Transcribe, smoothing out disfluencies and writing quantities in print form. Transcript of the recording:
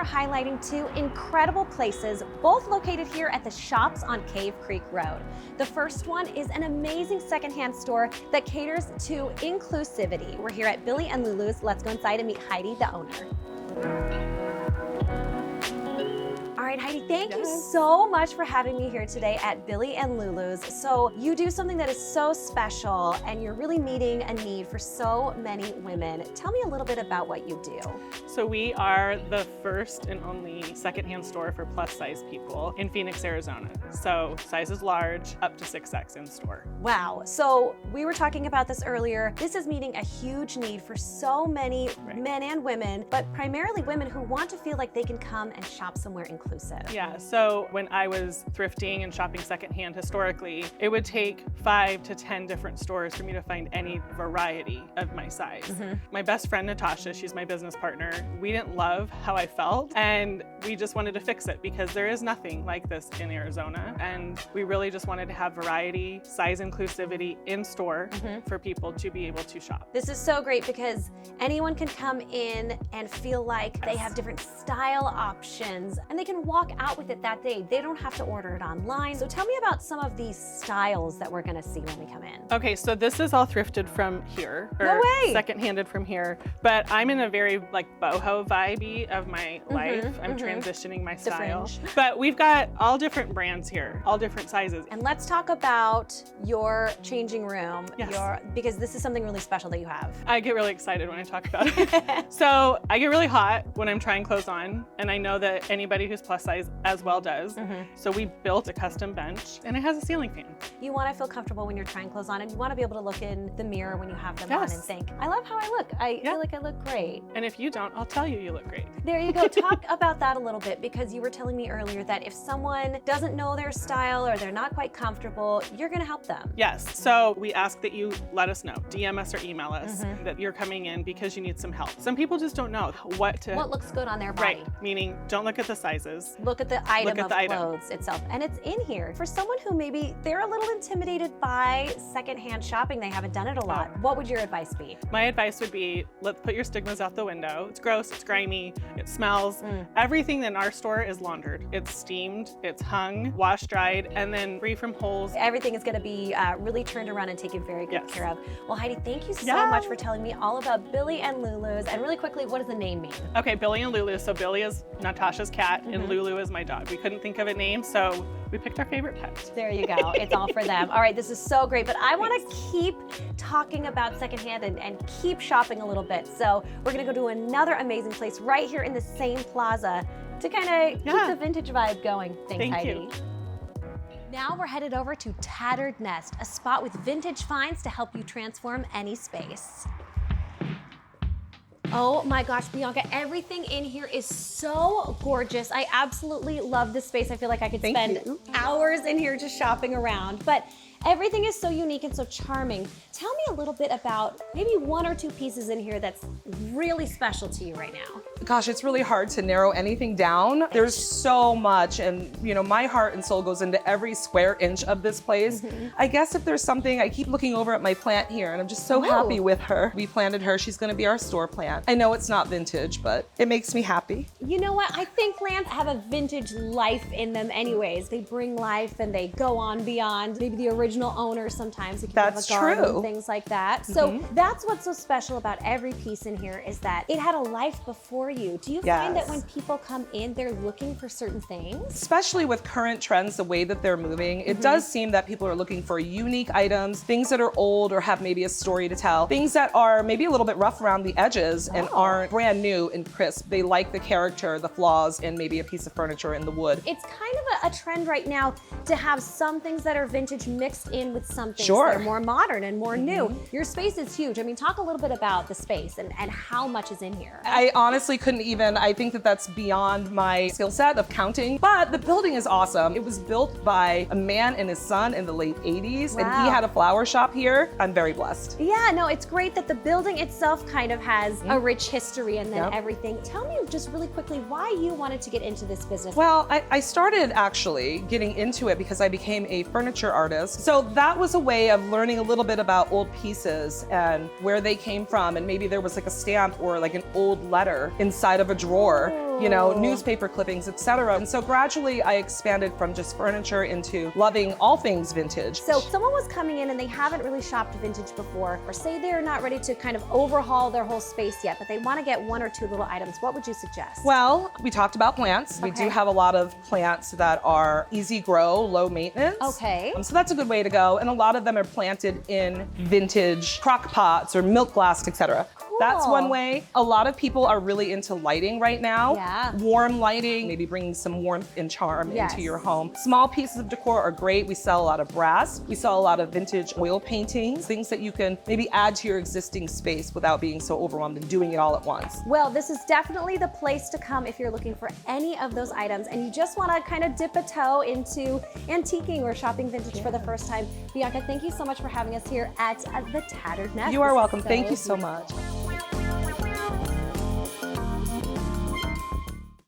are highlighting two incredible places, both located here at the Shops on Cave Creek Road. The first one is an amazing secondhand store that caters to inclusivity. We're here at Billie and Lulu's. Let's go inside and meet Heidi, the owner. All right, Heidi, thank you so much for having me here today at Billie and Lulu's. So you do something that is so special and you're really meeting a need for so many women. Tell me a little bit about what you do. So we are the first and only secondhand store for plus size people in Phoenix, Arizona. So sizes large up to 6X in store. Wow, so we were talking about this earlier. This is meeting a huge need for so many men and women, but primarily women who want to feel like they can come and shop somewhere inclusive. Yeah, so when I was thrifting and shopping secondhand historically, it would take 5 to 10 different stores for me to find any variety of my size. My best friend, Natasha, she's my business partner, we didn't love how I felt and we just wanted to fix it because there is nothing like this in Arizona. And we really just wanted to have variety, size inclusivity in store for people to be able to shop. This is so great because anyone can come in and feel like they have different style options and they can walk out with it that day. They don't have to order it online. So tell me about some of these styles that we're gonna see when we come in. Okay, so this is all thrifted from here, or second-handed from here, but I'm in a very like boho vibey of my life. I'm transitioning my style. But we've got all different brands here, all different sizes. And let's talk about your changing room, Yes. because this is something really special that you have. I get really excited when I talk about it. So I get really hot when I'm trying clothes on, and I know that anybody who's plus size as well does. So we built a custom bench, and it has a ceiling fan. You want to feel comfortable when you're trying clothes on, and you want to be able to look in the mirror when you have them on and think, I love how I look. I feel like I look great. And if you don't, I'll tell you you look great. There you go. Talk about that a little bit, because you were telling me earlier that if someone doesn't know their style or they're not quite comfortable, you're going to help them. Yes, so we ask that you let us know, DM us or email us that you're coming in because you need some help. Some people just don't know what looks good on their body. Right, meaning don't look at the sizes. Look at the item of clothes itself. And it's in here. For someone who maybe they're a little intimidated by secondhand shopping, they haven't done it a lot, what would your advice be? My advice would be, let's put your stigmas out the window. It's gross, it's grimy, it smells. Everything in our store is laundered. It's steamed, it's hung, wash dried, and then free from holes. Everything is gonna be really turned around and taken very good care of. Well, Heidi, thank you so much for telling me all about Billie and Lulu's. And really quickly, what does the name mean? Okay, Billie and Lulu. So Billie is Natasha's cat and Lulu is my dog. We couldn't think of a name, so we picked our favorite pet. There you go. It's all for them. All right, this is so great, but I want to keep talking about secondhand and keep shopping a little bit. So we're going to go to another amazing place right here in the same plaza to kind of keep the vintage vibe going. Thanks, Heidi. You. Now we're headed over to Tattered Nest, a spot with vintage finds to help you transform any space. Oh my gosh, Bianca, everything in here is so gorgeous. I absolutely love this space. I feel like I could spend hours in here just shopping around. But everything is so unique and so charming. Tell me a little bit about maybe one or two pieces in here that's really special to you right now. Gosh, it's really hard to narrow anything down. There's so much, and you know, my heart and soul goes into every square inch of this place. I guess if there's something, I keep looking over at my plant here and I'm just so happy with her. We planted her, she's gonna be our store plant. I know it's not vintage, but it makes me happy. You know what, I think plants have a vintage life in them anyways. They bring life and they go on beyond maybe the original owner sometimes. That's true. Things like that. So that's what's so special about every piece in here is that it had a life before you. Do you find that when people come in, they're looking for certain things? Especially with current trends, the way that they're moving, it does seem that people are looking for unique items, things that are old or have maybe a story to tell, things that are maybe a little bit rough around the edges and aren't brand new and crisp. They like the character, the flaws, and maybe a piece of furniture in the wood. It's kind of a trend right now to have some things that are vintage mixed in with some things that are more modern and more new. Your space is huge. I mean, talk a little bit about the space and how much is in here. I honestly couldn't even, I think that that's beyond my skill set of counting, but the building is awesome. It was built by a man and his son in the late 80s, and he had a flower shop here. I'm very blessed. Yeah, no, it's great that the building itself kind of has a rich history and then everything. Tell me just really quickly why you wanted to get into this business. Well, I started actually getting into it because I became a furniture artist. So that was a way of learning a little bit about old pieces and where they came from, and maybe there was like a stamp or like an old letter inside of a drawer. you know, newspaper clippings, etc. And so gradually I expanded from just furniture into loving all things vintage. So if someone was coming in and they haven't really shopped vintage before, or say they're not ready to kind of overhaul their whole space yet, but they want to get 1 or 2 little items, what would you suggest? Well, we talked about plants. We do have a lot of plants that are easy grow, low maintenance. Okay. So that's a good way to go. And a lot of them are planted in vintage crock pots or milk glass, etc. That's one way. A lot of people are really into lighting right now. Yeah. Warm lighting, maybe bringing some warmth and charm into your home. Small pieces of decor are great. We sell a lot of brass. We sell a lot of vintage oil paintings, things that you can maybe add to your existing space without being so overwhelmed and doing it all at once. Well, this is definitely the place to come if you're looking for any of those items and you just want to kind of dip a toe into antiquing or shopping vintage for the first time. Bianca, thank you so much for having us here at the Tattered Nest. You are welcome. So Thank you so beautiful. much.